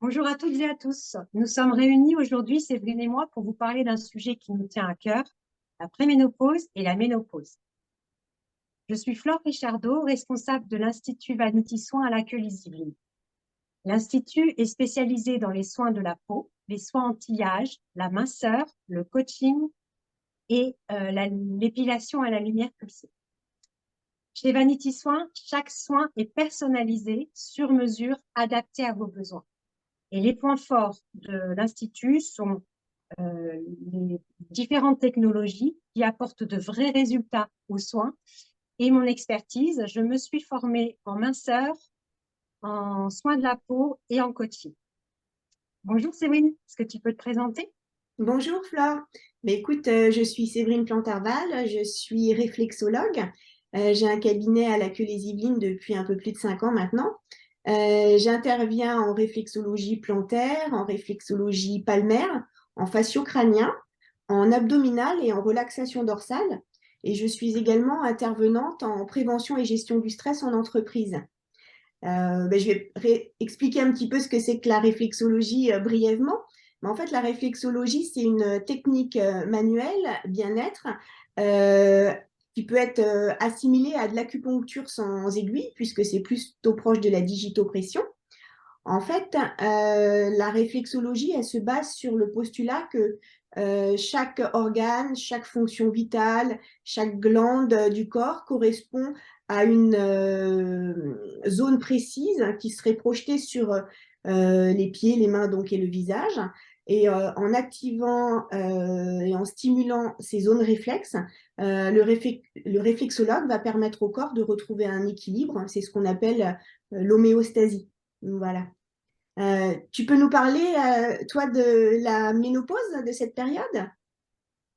Bonjour à toutes et à tous. Nous sommes réunis aujourd'hui, Séverine et moi, pour vous parler d'un sujet qui nous tient à cœur, la préménopause et la ménopause. Je suis Flore Richardot, responsable de l'Institut Vanity Soins à La Queue-Lizivine. L'Institut est spécialisé dans les soins de la peau, les soins anti-âge, la minceur, le coaching et l'épilation à la lumière pulsée. Chez Vanity Soins, chaque soin est personnalisé, sur mesure, adapté à vos besoins. Et les points forts de l'Institut sont les différentes technologies qui apportent de vrais résultats aux soins et mon expertise. Je me suis formée en minceur, en soins de la peau et en coaching. Bonjour Séverine, est-ce que tu peux te présenter? Bonjour Flore. Écoute, je suis Séverine Plantarval, je suis réflexologue. J'ai un cabinet à La Queue-les-Yvelines depuis un peu plus de 5 ans maintenant. J'interviens en réflexologie plantaire, en réflexologie palmaire, en fascio-crânien, en abdominal et en relaxation dorsale. Et je suis également intervenante en prévention et gestion du stress en entreprise. Je vais expliquer un petit peu ce que c'est que la réflexologie brièvement. Mais en fait, la réflexologie, c'est une technique manuelle, bien-être, euh, qui peut être assimilée à de l'acupuncture sans aiguille, puisque c'est plutôt proche de la digitopression. En fait, la réflexologie, elle se base sur le postulat que chaque organe, chaque fonction vitale, chaque glande du corps correspond à une zone précise qui serait projetée sur les pieds, les mains donc, et le visage. Et en activant et en stimulant ces zones réflexes, le réflexologue va permettre au corps de retrouver un équilibre. C'est ce qu'on appelle l'homéostasie. Voilà. Tu peux nous parler, toi, de la ménopause, de cette période?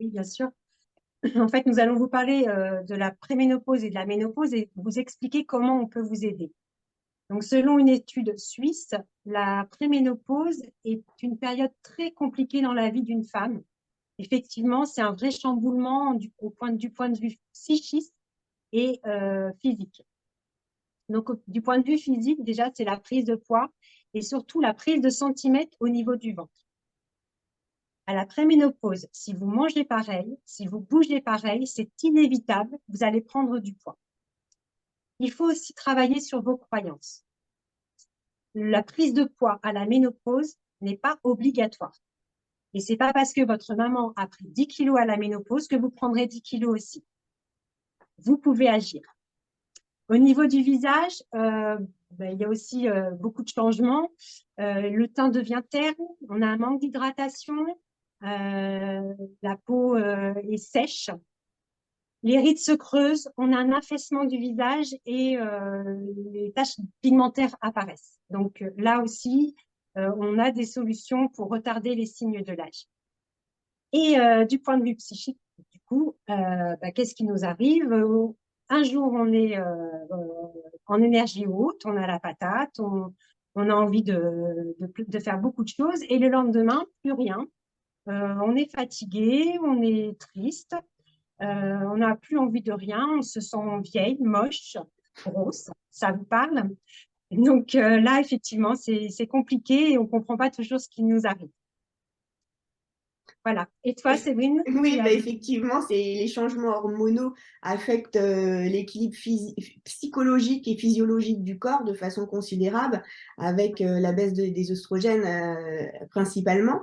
Oui, bien sûr. En fait, nous allons vous parler de la préménopause et de la ménopause et vous expliquer comment on peut vous aider. Donc, selon une étude suisse, la préménopause est une période très compliquée dans la vie d'une femme. Effectivement, c'est un vrai chamboulement du point de vue psychique et physique. Donc, du point de vue physique, déjà, c'est la prise de poids et surtout la prise de centimètres au niveau du ventre. À la préménopause, si vous mangez pareil, si vous bougez pareil, c'est inévitable, vous allez prendre du poids. Il faut aussi travailler sur vos croyances. La prise de poids à la ménopause n'est pas obligatoire. Et c'est pas parce que votre maman a pris 10 kilos à la ménopause que vous prendrez 10 kilos aussi. Vous pouvez agir. Au niveau du visage, il y a aussi beaucoup de changements. Le teint devient terne, on a un manque d'hydratation, la peau est sèche, les rides se creusent, on a un affaissement du visage et les taches pigmentaires apparaissent. Donc là aussi, on a des solutions pour retarder les signes de l'âge. Et du point de vue psychique, du coup, qu'est-ce qui nous arrive? Un jour, on est en énergie haute, on a la patate, on a envie de faire beaucoup de choses, et le lendemain, plus rien. On est fatigué, on est triste, on n'a plus envie de rien, on se sent vieille, moche, grosse, ça vous parle? Donc là, effectivement, c'est compliqué et on ne comprend pas toujours ce qui nous arrive. Voilà. Et toi, Séverine, tu Oui, as des... effectivement, les changements hormonaux affectent l'équilibre psychologique et physiologique du corps de façon considérable, avec la baisse des oestrogènes principalement.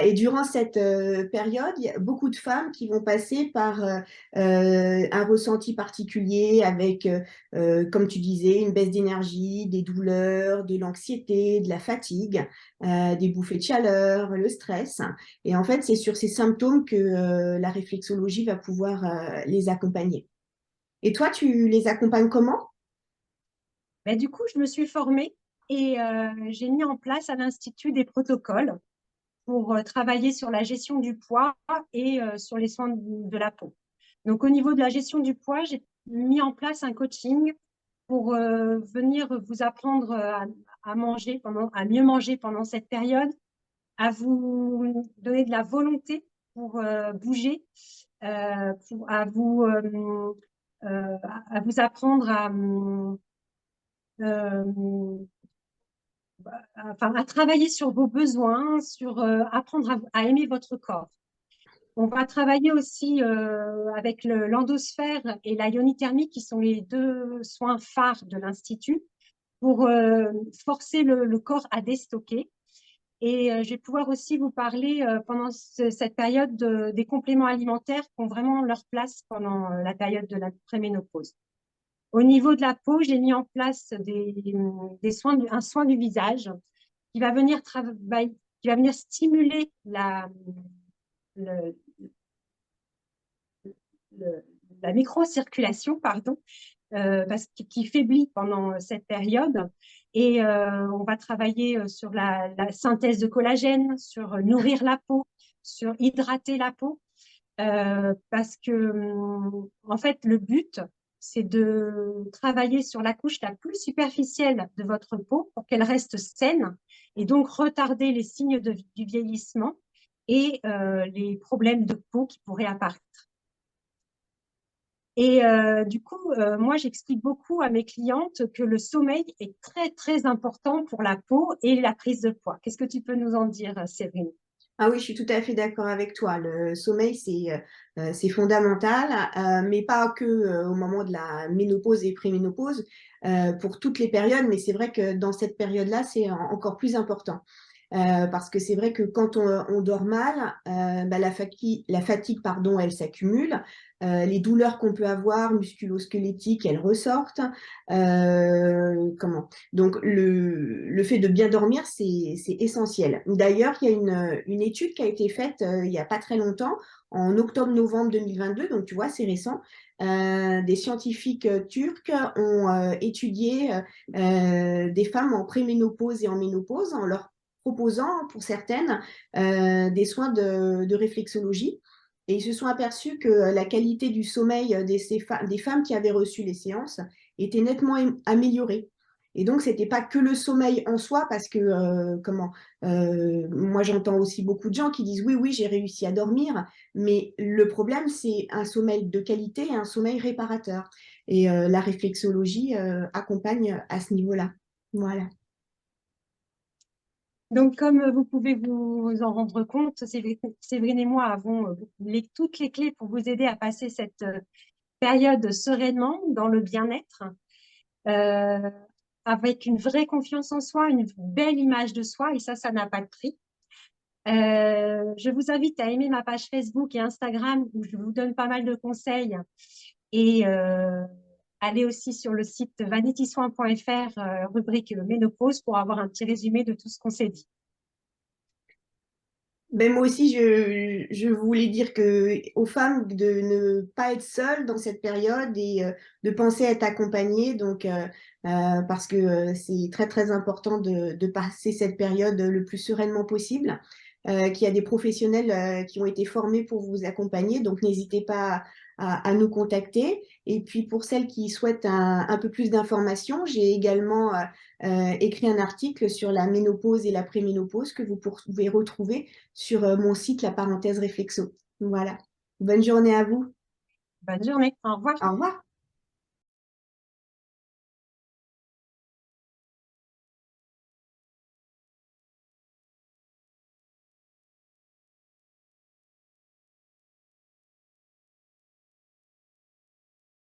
Et durant cette période, il y a beaucoup de femmes qui vont passer par un ressenti particulier avec, comme tu disais, une baisse d'énergie, des douleurs, de l'anxiété, de la fatigue, des bouffées de chaleur, le stress. Et en fait, c'est sur ces symptômes que la réflexologie va pouvoir les accompagner. Et toi, tu les accompagnes comment? Du coup, je me suis formée et j'ai mis en place à l'Institut des protocoles pour travailler sur la gestion du poids et sur les soins de la peau. Donc, au niveau de la gestion du poids, j'ai mis en place un coaching pour venir vous apprendre à manger à mieux manger pendant cette période, à vous donner de la volonté pour bouger, à vous apprendre à enfin, à travailler sur vos besoins, sur apprendre à aimer votre corps. On va travailler aussi avec l'endosphère et la ionithermie, qui sont les deux soins phares de l'Institut, pour forcer le corps à déstocker. Et je vais pouvoir aussi vous parler pendant cette période des compléments alimentaires qui ont vraiment leur place pendant la période de la préménopause. Au niveau de la peau, j'ai mis en place des soins, un soin du visage qui va venir travailler, qui va venir stimuler le, la microcirculation, pardon, parce qui faiblit pendant cette période. Et on va travailler sur la synthèse de collagène, sur nourrir la peau, sur hydrater la peau, parce que, en fait, le but, c'est de travailler sur la couche la plus superficielle de votre peau pour qu'elle reste saine et donc retarder les signes du vieillissement et les problèmes de peau qui pourraient apparaître. Et du coup, moi, j'explique beaucoup à mes clientes que le sommeil est très, très important pour la peau et la prise de poids. Qu'est-ce que tu peux nous en dire, Séverine? Ah oui, je suis tout à fait d'accord avec toi. Le sommeil, c'est fondamental, mais pas que au moment de la ménopause et préménopause, pour toutes les périodes. Mais c'est vrai que dans cette période-là, c'est encore plus important. Parce que c'est vrai que quand on dort mal, bah, la fatigue, pardon, elle s'accumule. Les douleurs qu'on peut avoir musculo-squelettiques, elles ressortent. Comment? Donc, le fait de bien dormir, c'est essentiel. D'ailleurs, il y a une étude qui a été faite il n'y a pas très longtemps, en octobre-novembre 2022, donc tu vois, c'est récent. Des scientifiques turcs ont étudié des femmes en préménopause et en ménopause en leur proposant pour certaines des soins de réflexologie. Et ils se sont aperçus que la qualité du sommeil des femmes qui avaient reçu les séances était nettement améliorée. Et donc, ce n'était pas que le sommeil en soi, parce que moi, j'entends aussi beaucoup de gens qui disent oui, oui, j'ai réussi à dormir, mais le problème, c'est un sommeil de qualité et un sommeil réparateur. Et la réflexologie accompagne à ce niveau-là. Voilà. Donc, comme vous pouvez vous en rendre compte, Séverine et moi avons toutes les clés pour vous aider à passer cette période sereinement dans le bien-être, euh, avec une vraie confiance en soi, une belle image de soi, et ça n'a pas de prix. Je vous invite à aimer ma page Facebook et Instagram où je vous donne pas mal de conseils et allez aussi sur le site vanitysoin.fr, rubrique ménopause, pour avoir un petit résumé de tout ce qu'on s'est dit. Ben moi aussi, je voulais dire que aux femmes de ne pas être seules dans cette période et de penser à être accompagnées. Donc, parce que c'est très, très important de passer cette période le plus sereinement possible. Qu'il y a des professionnels qui ont été formés pour vous accompagner. Donc, n'hésitez pas à nous contacter. Et puis, pour celles qui souhaitent un peu plus d'informations, j'ai également écrit un article sur la ménopause et la préménopause que vous pouvez retrouver sur mon site La Parenthèse Réflexo. Voilà. Bonne journée à vous. Bonne journée, au revoir. Au revoir.